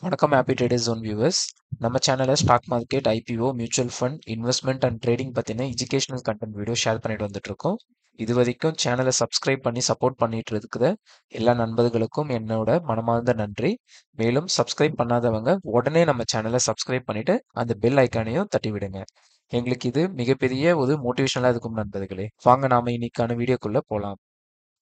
வணக்கம் happy traders zone viewers. நம்ம சேனலில் stock market, IPO, mutual fund, investment and trading பற்றின எஜுகேஷனல் கண்டென்ட் வீடியோ ஷேர் பண்ணிட்டு வந்துட்டு இருக்கோம். இது வரைக்கும் சேனலை சப்ஸ்கிரைப் பண்ணி சப்போர்ட் பண்ணிட்டு இருக்கிற எல்லா நண்பர்களுக்கும் என்னோட மனமார்ந்த நன்றி. மேலும் சப்ஸ்கிரைப் பண்ணாதவங்க உடனே நம்ம சேனலை சப்ஸ்கிரைப் பண்ணிட்டு அந்த பெல் ஐக்கானையும் தட்டி விடுங்க. எங்களுக்கு இது மிகப்பெரிய ஒரு மோட்டிவேஷனலாக இருக்கும் நண்பர்களே. வாங்க நாம இன்னைக்கான வீடியோக்குள்ள போகலாம்.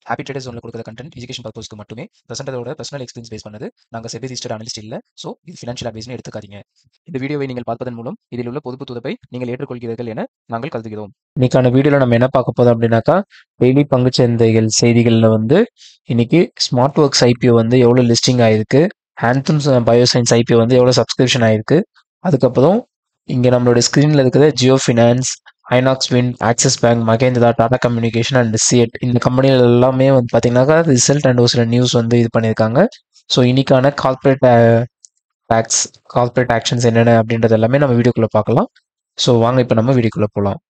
ஹாப்பி ட்ரேடர்ஸ் ஜோன்ல கொடுக்குற கண்டென்ட் எஜுகேஷன் பர்பஸ்க்கு மட்டுமே பிரசன்டரோட பர்சனல் எக்ஸ்பீரியன்ஸ் பேஸ் பண்ணது. நாங்கள் செபி ரிஜிஸ்டர்ட் அனலிஸ்ட் இல்ல, ஸோ இது ஃபினான்ஷியல் அட்வைஸ்னு எடுத்துக்காதீங்க. இந்த வீடியோவை நீங்கள் பார்ப்பதன் மூலம் இதில் உள்ள பொதுப்பு துறப்பை நீங்கள் ஏற்றுக்கொள்கிறீர்கள் என நாங்கள் கருதுகிறோம். இன்னைக்கான வீடியோல நம்ம என்ன பார்க்க போறோம் அப்படின்னாக்கா, டெய்லி பங்குச்சந்தைகள் செய்திகளில் வந்து இன்னைக்கு ஸ்மார்ட் ஒர்க்ஸ் ஐபிஓ வந்து எவ்வளோ லிஸ்டிங் ஆயிருக்கு, ஹேண்ட்ஸம்ஸ் பயோசைன்ஸ் ஐபிஓ வந்து எவ்வளோ சப்ஸ்கிரிப்ஷன் ஆயிருக்கு, அதுக்கப்புறம் இங்கே நம்மளோட ஸ்க்ரீனில் இருக்கிற Jio Finance, INOX Wind, Axis Bank, Mahindra, Tata Communication and CEAT இந்த கம்பெனிகள் எல்லாமே வந்து பார்த்தீங்கன்னாக்கா ரிசல்ட் அண்ட் ஒரு சில நியூஸ் வந்து இது பண்ணியிருக்காங்க. ஸோ இன்னைக்கான கார்பரேட் டேக்ஸ், கார்பரேட் ஆக்ஷன்ஸ் என்னென்ன அப்படின்றது எல்லாமே நம்ம வீடியோக்குள்ளே பார்க்கலாம். ஸோ வாங்க இப்போ நம்ம வீடியோக்குள்ளே போகலாம்.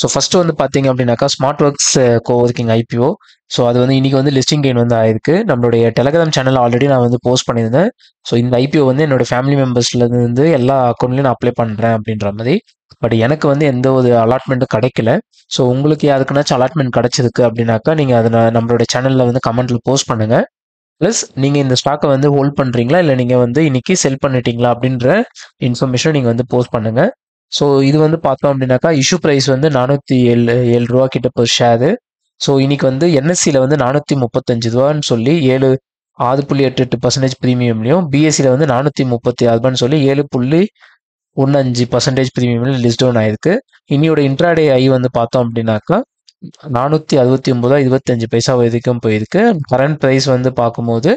ஸோ ஃபர்ஸ்ட் வந்து பார்த்தீங்க அப்படின்னாக்கா smart works coworking IPO. So அது வந்து இன்னைக்கு வந்து லிஸ்டிங் கெயின் வந்து ஆயிருக்கு. நம்மளுடைய டெலகிராம் சேனல் ஆல்ரெடி நான் வந்து போஸ்ட் பண்ணியிருந்தேன். ஸோ இந்த ஐபிஓ வந்து என்னோட ஃபேமிலி மெம்பர்ஸ்லேருந்து எல்லா அக்கௌண்ட்லையும் நான் அப்ளை பண்ணுறேன் அப்படின்ற மாதிரி. பட் எனக்கு வந்து எந்த ஒரு அலாட்மெண்ட்டும் கிடைக்கல. ஸோ உங்களுக்கு யாருக்குனாச்சும் அலாட்மெண்ட் கிடைச்சிருக்கு அப்படின்னாக்கா நீங்கள் அதை நம்மளோட சேனலில் வந்து கமெண்ட்டில் போஸ்ட் பண்ணுங்கள். ப்ளஸ் நீங்கள் இந்த ஸ்டாக்கை வந்து ஹோல்ட் பண்ணுறீங்களா இல்லை நீங்கள் வந்து இன்னைக்கு செல் பண்ணிட்டீங்களா அப்படின்ற இன்ஃபர்மேஷனை நீங்கள் வந்து போஸ்ட் பண்ணுங்கள். ஸோ இது வந்து பார்த்தோம் அப்படின்னாக்கா இஷ்யூ ப்ரைஸ் வந்து 407 ரூபா கிட்ட per ஷேரு. ஸோ இன்னைக்கு வந்து என்எஸ்சியில் வந்து 435 ரூபான்னு சொல்லி 6.88% ப்ரீமியம்லையும், பிஎஸ்சியில் வந்து 436 ரூபான்னு சொல்லி 7.15% ப்ரீமியம்ல லிஸ்ட் டவுன் ஆயிருக்கு. இன்னியோட இன்ட்ராடே ஐ வந்து பார்த்தோம் அப்படின்னாக்கா 469.25 வரைக்கும் போயிருக்கு. கரண்ட் ப்ரைஸ் வந்து பார்க்கும்போது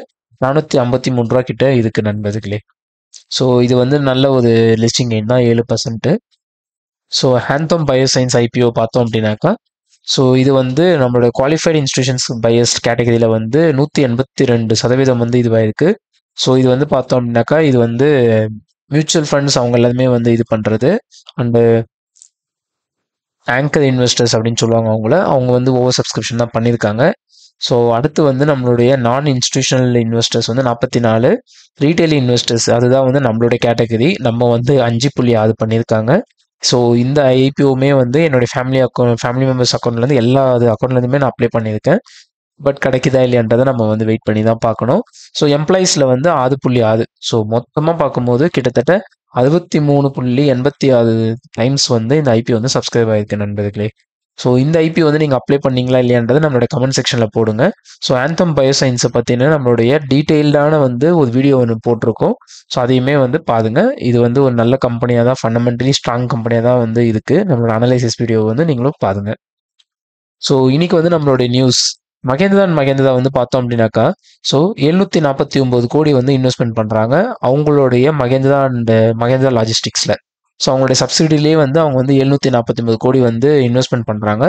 453 ரூபா கிட்ட இருக்கு நண்பர்களே. ஸோ இது வந்து நல்ல ஒரு லிஸ்டிங் கெயின் தான், 7%. ஸோ ஹேண்ட்ஸம் பயோசைன்ஸ் ஐபிஓ பார்த்தோம் அப்படின்னாக்கா, ஸோ இது வந்து நம்மளோட குவாலிஃபைடு இன்ஸ்டிடியூஷன்ஸ் பையஸ் கேட்டகரியில் வந்து 182% வந்து இதுவாயிருக்கு. ஸோ இது வந்து பார்த்தோம் அப்படின்னாக்கா இது வந்து மியூச்சுவல் ஃபண்ட்ஸ் அவங்க எல்லாருமே வந்து இது பண்ணுறது, அண்டு ஆங்கர் இன்வெஸ்டர்ஸ் அப்படின்னு சொல்லுவாங்க அவங்க வந்து ஓவர் சப்ஸ்கிரிப்ஷன் தான் பண்ணியிருக்காங்க. ஸோ அடுத்து வந்து நம்மளுடைய நான் இன்ஸ்டிடியூஷனல் இன்வெஸ்டர்ஸ் வந்து 44, ரீட்டைல் இன்வெஸ்டர்ஸ் அதுதான் வந்து நம்மளுடைய கேட்டகரி, நம்ம வந்து 5.6 பண்ணியிருக்காங்க. ஸோ இந்த ஐபிஓமே வந்து என்னுடைய ஃபேமிலி மெம்பர்ஸ் அக்கௌண்ட்லேருந்து எல்லா அக்கௌண்ட்லேருந்துமே நான் அப்ளை பண்ணியிருக்கேன். பட் கிடைக்குதா இல்லையான்றதை நம்ம வந்து வெயிட் பண்ணி தான் பார்க்கணும். ஸோ எம்ப்ளாயீஸில் வந்து 6.6. ஸோ மொத்தமாக பார்க்கும்போது கிட்டத்தட்ட 63.86 டைம்ஸ் வந்து இந்த ஐபிஓ வந்து சப்ஸ்கிரைப் ஆயிருக்கு நண்பர்களே. ஸோ இந்த ஐபிஓ வந்து நீங்கள் அப்ளை பண்ணீங்களா இல்லையான்றதை நம்மளோட கமெண்ட் செக்ஷனில் போடுங்க. ஸோ ஆந்தம் பயோசைன்ஸை பற்றின நம்மளுடைய டீட்டெயில்டான வந்து ஒரு வீடியோ ஒன்று போட்டிருக்கோம். ஸோ அதையுமே வந்து பாருங்க. இது வந்து ஒரு நல்ல கம்பெனியாக தான், ஃபண்டமெண்டலி ஸ்ட்ராங் கம்பெனியாக தான் வந்து இருக்குது. நம்மளோட அனலைசிஸ் வீடியோ வந்து நீங்களும் பாருங்க. ஸோ இன்னைக்கு வந்து நம்மளுடைய நியூஸ் மகேந்திரா வந்து பார்த்தோம் அப்படின்னாக்கா, ஸோ 749 கோடி வந்து இன்வெஸ்ட்மெண்ட் பண்ணுறாங்க அவங்களுடைய மகேந்திரா அண்ட் மகேந்திரா லாஜிஸ்டிக்ஸில். ஸோ அவங்களுடைய சப்சிடிலேயே வந்து அவங்க வந்து 749 கோடி வந்து இன்வெஸ்ட்மெண்ட் பண்ணுறாங்க.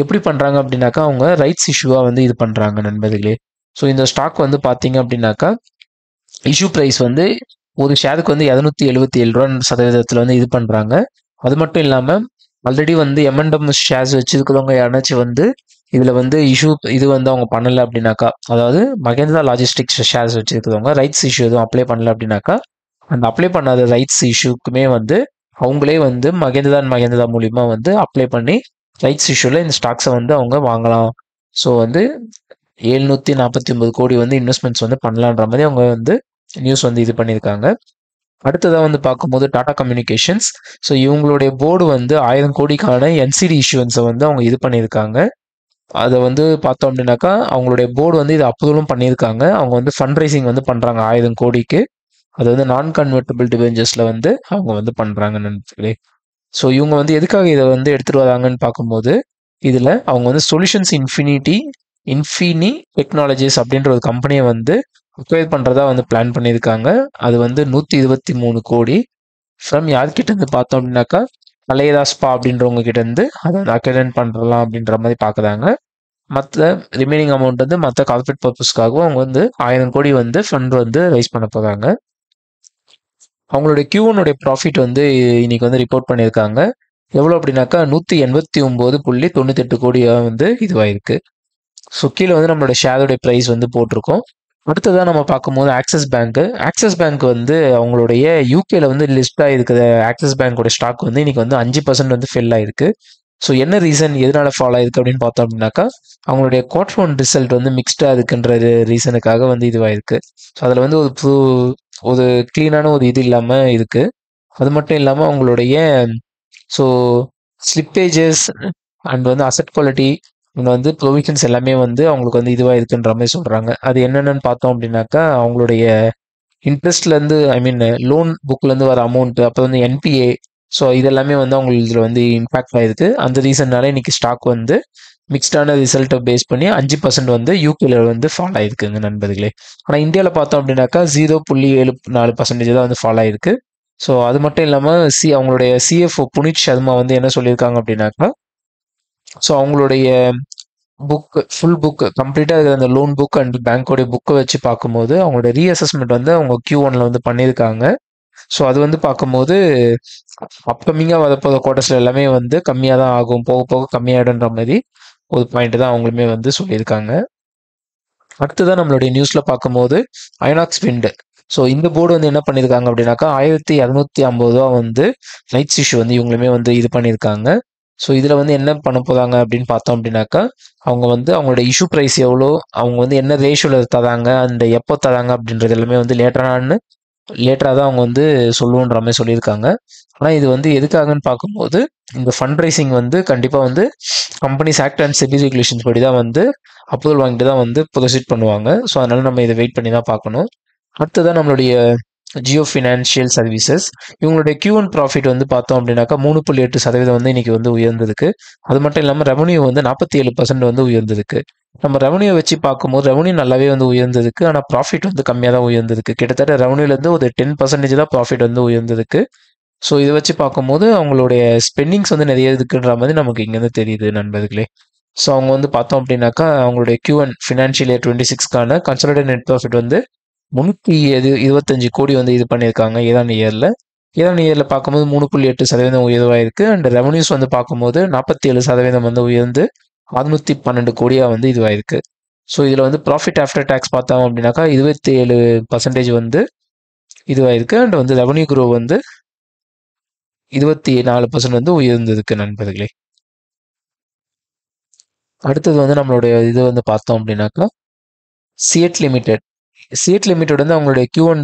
எப்படி பண்ணுறாங்க அப்படின்னாக்கா அவங்க ரைட்ஸ் இஷ்யூவாக வந்து இது பண்ணுறாங்க நண்பர்களே. ஸோ இந்த ஸ்டாக் வந்து பார்த்தீங்க அப்படின்னாக்கா இஷ்யூ ப்ரைஸ் வந்து ஒரு ஷேருக்கு வந்து 277 ரூபா சதவீதத்தில் வந்து இது பண்ணுறாங்க. அது மட்டும் இல்லாமல் ஆல்ரெடி வந்து M&M ஷேர்ஸ் வச்சிருக்கிறவங்க யாராச்சும் வந்து இதில் வந்து இது வந்து அவங்க பண்ணலை அப்படின்னாக்கா, அதாவது மகேந்திரா லாஜிஸ்டிக்ஸ் ஷேர்ஸ் வச்சிருக்கிறவங்க ரைட்ஸ் இஷ்யூ எதுவும் அப்ளை பண்ணல அப்படின்னாக்கா, அந்த அப்ளை பண்ணாத ரைட்ஸ் இஷ்யூக்குமே வந்து அவங்களே வந்து மகேந்திரா மூலிமா வந்து அப்ளை பண்ணி ரைட்ஸ் இஷ்யூவில் இந்த ஸ்டாக்ஸை வந்து அவங்க வாங்கலாம். ஸோ வந்து 749 கோடி வந்து இன்வெஸ்ட்மெண்ட்ஸ் வந்து பண்ணலான்ற மாதிரி அவங்க வந்து நியூஸ் வந்து இது பண்ணியிருக்காங்க. அடுத்ததாக வந்து பார்க்கும்போது டாடா கம்யூனிகேஷன்ஸ். ஸோ இவங்களுடைய போர்டு வந்து 1000 கோடிக்கான என்சிடி இஷ்யூன்ஸை வந்து அவங்க இது பண்ணியிருக்காங்க. அதை வந்து பார்த்தோம் அப்படின்னாக்கா அவங்களுடைய போர்டு வந்து இது அப்ரூவலும் பண்ணியிருக்காங்க. அவங்க வந்து ஃபண்ட் ரைசிங் வந்து பண்ணுறாங்க 1000 கோடிக்கு. அது வந்து நான் கன்வெர்ட்டபிள் டிபெஞ்சர்ஸில் வந்து அவங்க வந்து பண்ணுறாங்க நண்பர்களே. ஸோ இவங்க வந்து எதுக்காக இதை வந்து எடுத்துகிட்டு வராங்கன்னு பார்க்கும்போது, இதில் அவங்க வந்து சொல்யூஷன்ஸ் இன்ஃபினி டெக்னாலஜிஸ் அப்படின்ற ஒரு கம்பெனியை வந்து அக்வயர் பண்ணுறதா வந்து பிளான் பண்ணியிருக்காங்க. அது வந்து 123 கோடி ஃப்ரம் யார்கிட்ட இருந்து பார்த்தோம் அப்படின்னாக்கா அலையதாஸ்பா அப்படின்றவங்க கிட்ட இருந்து அதை அக்வயர் பண்ணலாம் அப்படின்ற மாதிரி பார்க்குறாங்க. மற்ற ரிமைனிங் அமௌண்ட் வந்து மற்ற கார்பரேட் பர்பஸ்க்காகவும் அவங்க வந்து 1000 கோடி வந்து ஃபண்ட் வந்து ரைஸ் பண்ண போகிறாங்க. அவங்களுடைய Q1 ப்ராஃபிட் வந்து இன்னைக்கு வந்து ரிப்போர்ட் பண்ணியிருக்காங்க. எவ்வளோ அப்படின்னாக்கா 189.98 கோடியாக வந்து இதுவாயிருக்கு. ஸோ கீழே வந்து நம்மளோட ஷேரோடைய ப்ரைஸ் வந்து போட்டிருக்கோம். அடுத்ததா நம்ம பார்க்கும்போது ஆக்சிஸ் பேங்க் வந்து அவங்களுடைய யூகேல வந்து லிஸ்ட் ஆயிருக்கிற ஆக்சிஸ் பேங்கோட ஸ்டாக் வந்து இன்னைக்கு வந்து 5% வந்து ஃபெல் ஆயிருக்கு. ஸோ என்ன ரீசன் எதனால ஃபால் ஆயிருக்கு அப்படின்னு பார்த்தோம் அப்படின்னாக்கா அவங்களுடைய குவார்டர் ஒன் ரிசல்ட் வந்து மிக்ஸ்டா இருக்குன்ற ரீசனுக்காக வந்து இதுவாயிருக்கு. ஸோ அதில் வந்து ஒரு கிளீனான ஒரு இது இல்லாம இருக்கு. அது மட்டும் இல்லாம அவங்களுடைய ஸோ ஸ்லிப்பேஜஸ் அண்ட் வந்து அசெட் குவாலிட்டி வந்து ப்ரொவிஷன்ஸ் எல்லாமே வந்து அவங்களுக்கு வந்து இதுவாக இருக்குன்ற மாதிரி சொல்றாங்க. அது என்னென்னு பார்த்தோம் அப்படின்னாக்கா அவங்களுடைய இன்ட்ரெஸ்ட்லேருந்து ஐ மீன் லோன் புக்லேருந்து வர அமௌண்ட் அப்புறம் வந்து என்பிஏ ஸோ இதெல்லாமே வந்து அவங்களுக்கு இதில் வந்து இம்பாக்ட் ஆயிருக்கு. அந்த ரீசன்னால இன்னைக்கு ஸ்டாக் வந்து மிக்ஸ்டான ரிசல்ட்டை பேஸ் பண்ணி 5% வந்து யூகேல வந்து ஃபால் ஆயிருக்குங்க நண்பர்களே. ஆனால் இந்தியாவில் பார்த்தோம் அப்படின்னாக்கா 0.74% தான் வந்து ஃபால் ஆயிருக்கு. ஸோ அது மட்டும் இல்லாமல் அவங்களுடைய சிஎஃப்ஓ புனித் சர்மா வந்து என்ன சொல்லியிருக்காங்க அப்படின்னாக்கா ஸோ அவங்களுடைய ஃபுல் புக் கம்ப்ளீட்டாக இருக்கிற அந்த லோன் புக் அண்ட் பேங்கோடைய புக்கை வச்சு பார்க்கும்போது அவங்களோட ரீஅசஸ்மெண்ட் வந்து அவங்க Q1ல வந்து பண்ணியிருக்காங்க. ஸோ அது வந்து பார்க்கும்போது அப்கமிங்காக வரப்போகிற குவார்ட்டர்ஸ்ல எல்லாமே வந்து கம்மியாக தான் ஆகும், போக போக கம்மியாயிடுன்ற மாதிரி ஒரு பாயிண்ட் தான் அவங்களுமே வந்து சொல்லியிருக்காங்க. அடுத்ததான் நம்மளுடைய நியூஸ்ல பார்க்கும்போது ஐநாக்ஸ் விண்ட். ஸோ இந்த போர்டு வந்து என்ன பண்ணியிருக்காங்க அப்படின்னாக்கா 1250 ரூபா வந்து ரைட்ஸ் இஷ்யூ வந்து இவங்களுமே வந்து இது பண்ணியிருக்காங்க. ஸோ இதில் வந்து என்ன பண்ண போகிறாங்க அப்படின்னு பார்த்தோம் அப்படின்னாக்கா அவங்க வந்து அவங்களோட இஷ்யூ ப்ரைஸ் எவ்வளோ, அவங்க வந்து என்ன ரேஷியோவில் தராங்க, அந்த எப்போ தராங்க அப்படின்றது எல்லாமே வந்து லேட்டராக தான் அவங்க வந்து சொல்லுவோன்ற மாதிரி சொல்லியிருக்காங்க. ஆனால் இது வந்து எதுக்காகன்னு பார்க்கும்போது இந்த ஃபண்ட் ரைசிங் வந்து கண்டிப்பாக வந்து companies act and SEBI regulations படி தான் வந்து அப்ரூவல் வாங்கிட்டு தான் வந்து ப்ரொசீட் பண்ணுவாங்க. ஸோ அதனால நம்ம இதை வெயிட் பண்ணி தான் பார்க்கணும். அடுத்ததான் நம்மளுடைய ஜியோ ஃபினான்ஷியல் சர்வீசஸ் இவங்களுடைய Q1 ப்ராஃபிட் வந்து பார்த்தோம் அப்படின்னாக்கா 3.8% வந்து இன்னைக்கு வந்து உயர்ந்திருக்கு. அது மட்டும் இல்லாமல் ரெவன்யூ வந்து 47% வந்து உயர்ந்திருக்கு. நம்ம ரெவன்யூ வச்சு பார்க்கும்போது ரெவன்யூ நல்லாவே வந்து உயர்ந்திருக்கு. ஆனால் ப்ராஃபிட் வந்து கம்மியாக தான் உயர்ந்திருக்கு. கிட்டத்தட்ட ரெவன்யூலேருந்து ஒரு 10% தான் ப்ராஃபிட் வந்து உயர்ந்திருக்கு. ஸோ இதை வச்சு பார்க்கும்போது அவங்களுடைய ஸ்பெண்டிங்ஸ் வந்து நிறைய இருக்குன்ற மாதிரி நமக்கு இங்கேருந்து தெரியுது நண்பர்களே. ஸோ அவங்க வந்து பார்த்தோம் அப்படின்னாக்கா அவங்களுடைய Q1 ஃபினான்ஷியல் இயர் 26க்கான கன்சாலிடேட் நெட் ப்ராஃபிட் வந்து 325 கோடி வந்து இது பண்ணியிருக்காங்க ஏழாம் இயரில் பார்க்கும்போது 3.8% உயர்வாயிருக்கு. அண்ட் ரெவன்யூஸ் வந்து பார்க்கும்போது 47% வந்து உயர்ந்து 612 கோடியாக வந்து இதுவாயிருக்கு. ஸோ இதில் வந்து ப்ராஃபிட் ஆஃப்டர் டேக்ஸ் பார்த்தோம் அப்படின்னாக்கா 27% வந்து இதுவாயிருக்கு. அண்ட் வந்து ரெவன்யூ க்ரோ வந்து 24% வந்து உயர்ந்திருக்கு நண்பர்களே. அடுத்தது வந்து நம்மளுடைய இது வந்து பார்த்தோம் அப்படின்னாக்கா சிஎட் லிமிடெட் வந்து அவங்களுடைய Q1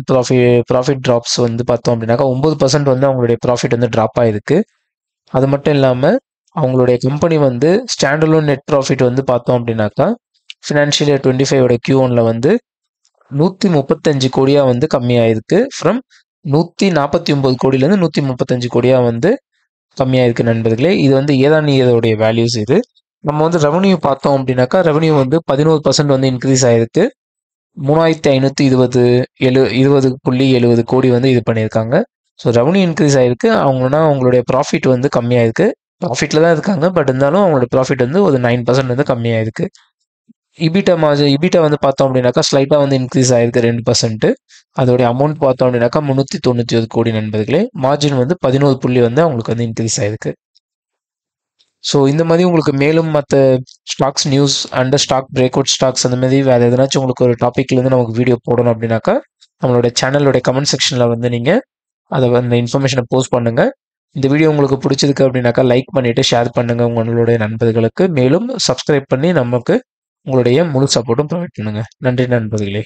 ப்ராஃபிட் ட்ராப்ஸ் வந்து பார்த்தோம் அப்படின்னாக்கா 9% வந்து அவங்களுடைய ப்ராஃபிட் வந்து ட்ராப் ஆயிருக்கு. அது மட்டும் இல்லாமல் அவங்களுடைய கம்பெனி வந்து ஸ்டாண்டலோன் நெட் ப்ராஃபிட் வந்து பார்த்தோம் அப்படின்னாக்கா ஃபினான்ஷியல் இயர் 25ஓட Q1ல வந்து 135 கோடியாக வந்து கம்மியாயிருக்கு. ஃப்ரம் 149 கோடியிலேருந்து 135 கோடியாக வந்து கம்மியாயிருக்கு நண்பர்களே. இது வந்து ஏழாம் இயரோடைய வேல்யூஸ் இது. நம்ம வந்து ரெவன்யூ பார்த்தோம் அப்படின்னாக்கா ரெவன்யூ வந்து 11% வந்து இன்க்ரீஸ் ஆயிருக்கு. 3520.70 கோடி வந்து இது பண்ணியிருக்காங்க. ஸோ ரெவன்யூ இன்க்ரீஸ் ஆயிருக்கு. அவங்களுடைய ப்ராஃபிட் வந்து கம்மியாயிருக்கு. ப்ராஃபிட்டில் தான் இருக்காங்க, பட் இருந்தாலும் அவங்களோட ப்ராஃபிட் வந்து ஒரு 9% வந்து கம்மியாயிருக்கு. இபிட்டா வந்து பார்த்தோம் அப்படின்னாக்கா ஸ்லைட்டாக வந்து இன்க்ரீஸ் ஆயிருக்கு 2%. அதோடைய அமௌண்ட் பார்த்தோம் அப்படின்னாக்கா 391 கோடி நண்பர்களே. மார்ஜின் வந்து 11 புள்ளி வந்து அவங்களுக்கு வந்து இன்க்ரீஸ் ஆயிருக்கு. ஸோ இந்த மாதிரி உங்களுக்கு மேலும் மற்ற stocks news and stock breakout stocks அந்த மாதிரி வேறு எதனாச்சும் உங்களுக்கு ஒரு டாப்பிக்லேருந்து நமக்கு வீடியோ போடணும் அப்படின்னாக்கா நம்மளோட சேனலோட கமெண்ட் செக்ஷனில் வந்து நீங்கள் அந்த இன்ஃபர்மேஷனை போஸ்ட் பண்ணுங்கள். இந்த வீடியோ உங்களுக்கு பிடிச்சிருக்கு அப்படின்னாக்கா லைக் பண்ணிவிட்டு ஷேர் பண்ணுங்கள் உங்களுடைய நண்பர்களுக்கு. மேலும் சப்ஸ்கிரைப் பண்ணி நமக்கு உங்களுடைய முழு சப்போர்ட்டும் ப்ரொவைட் பண்ணுங்கள். நன்றி நண்பர்களே.